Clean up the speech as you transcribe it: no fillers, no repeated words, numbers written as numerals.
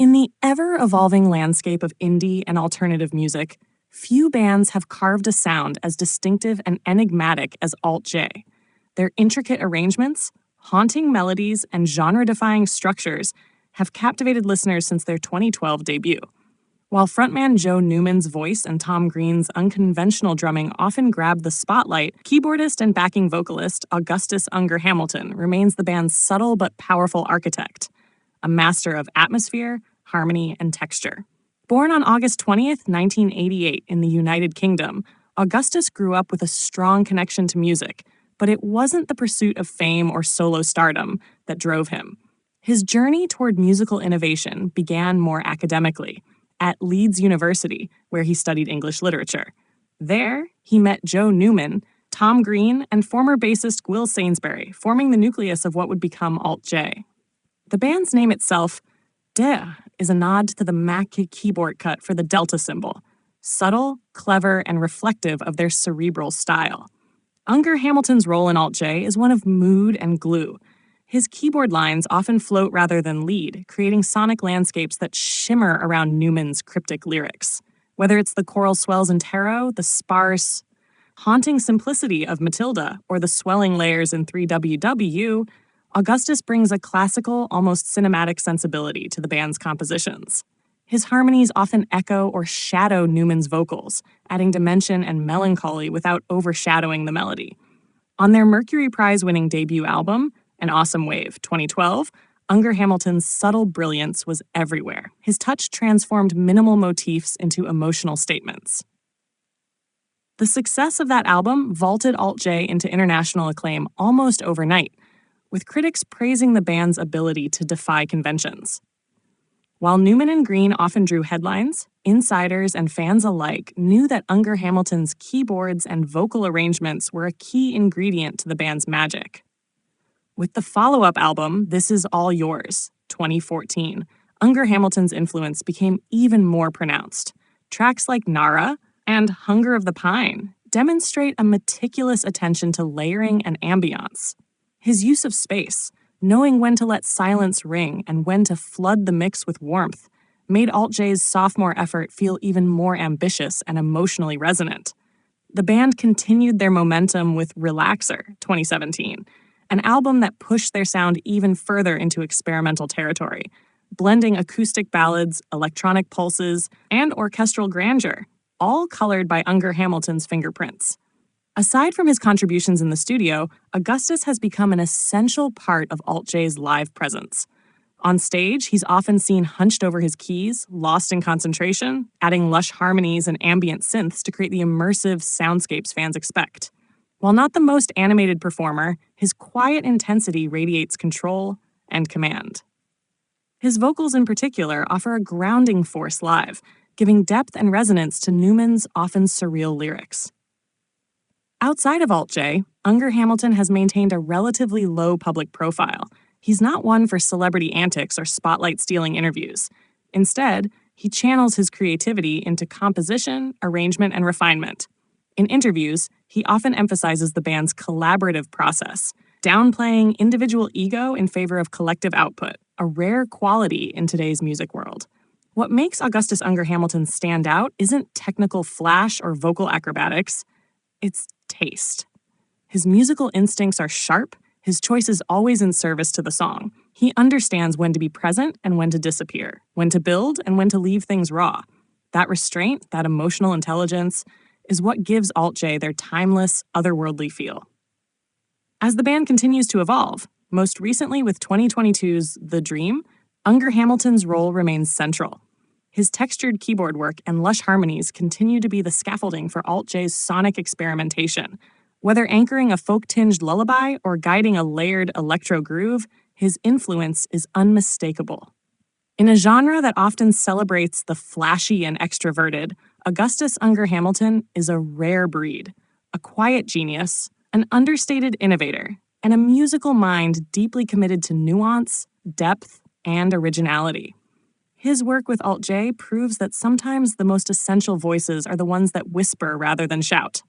In the ever-evolving landscape of indie and alternative music, few bands have carved a sound as distinctive and enigmatic as Alt-J. Their intricate arrangements, haunting melodies, and genre-defying structures have captivated listeners since their 2012 debut. While frontman Joe Newman's voice and Tom Green's unconventional drumming often grab the spotlight, keyboardist and backing vocalist Augustus Unger Hamilton remains the band's subtle but powerful architect, a master of atmosphere, harmony, and texture. Born on August 20th, 1988 in the United Kingdom, Augustus grew up with a strong connection to music, but it wasn't the pursuit of fame or solo stardom that drove him. His journey toward musical innovation began more academically, at Leeds University, where he studied English literature. There, he met Joe Newman, Tom Green, and former bassist Will Sainsbury, forming the nucleus of what would become Alt-J. The band's name itself, DE, is a nod to the Mac keyboard cut for the delta symbol, subtle, clever, and reflective of their cerebral style. Unger Hamilton's role in Alt-J is one of mood and glue. His keyboard lines often float rather than lead, creating sonic landscapes that shimmer around Newman's cryptic lyrics. Whether it's the choral swells in Tarot, the sparse, haunting simplicity of Matilda, or the swelling layers in 3WW, Augustus brings a classical, almost cinematic sensibility to the band's compositions. His harmonies often echo or shadow Newman's vocals, adding dimension and melancholy without overshadowing the melody. On their Mercury Prize-winning debut album, An Awesome Wave, 2012, Unger Hamilton's subtle brilliance was everywhere. His touch transformed minimal motifs into emotional statements. The success of that album vaulted Alt-J into international acclaim almost overnight, with critics praising the band's ability to defy conventions. While Newman and Green often drew headlines, insiders and fans alike knew that Unger Hamilton's keyboards and vocal arrangements were a key ingredient to the band's magic. With the follow-up album, This Is All Yours, 2014, Unger Hamilton's influence became even more pronounced. Tracks like Nara and Hunger of the Pine demonstrate a meticulous attention to layering and ambiance. His use of space, knowing when to let silence ring and when to flood the mix with warmth, made Alt-J's sophomore effort feel even more ambitious and emotionally resonant. The band continued their momentum with Relaxer, 2017, an album that pushed their sound even further into experimental territory, blending acoustic ballads, electronic pulses, and orchestral grandeur, all colored by Unger Hamilton's fingerprints. Aside from his contributions in the studio, Augustus has become an essential part of Alt-J's live presence. On stage, he's often seen hunched over his keys, lost in concentration, adding lush harmonies and ambient synths to create the immersive soundscapes fans expect. While not the most animated performer, his quiet intensity radiates control and command. His vocals in particular offer a grounding force live, giving depth and resonance to Newman's often surreal lyrics. Outside of Alt-J, Unger Hamilton has maintained a relatively low public profile. He's not one for celebrity antics or spotlight-stealing interviews. Instead, he channels his creativity into composition, arrangement, and refinement. In interviews, he often emphasizes the band's collaborative process, downplaying individual ego in favor of collective output, a rare quality in today's music world. What makes Augustus Unger Hamilton stand out isn't technical flash or vocal acrobatics, it's taste. His musical instincts are sharp, his choice is always in service to the song. He understands when to be present and when to disappear, when to build and when to leave things raw. That restraint, that emotional intelligence, is what gives Alt-J their timeless, otherworldly feel. As the band continues to evolve, most recently with 2022's The Dream, Unger Hamilton's role remains central. His textured keyboard work and lush harmonies continue to be the scaffolding for Alt-J's sonic experimentation. Whether anchoring a folk-tinged lullaby or guiding a layered electro groove, his influence is unmistakable. In a genre that often celebrates the flashy and extroverted, Augustus Unger Hamilton is a rare breed, a quiet genius, an understated innovator, and a musical mind deeply committed to nuance, depth, and originality. His work with Alt-J proves that sometimes the most essential voices are the ones that whisper rather than shout.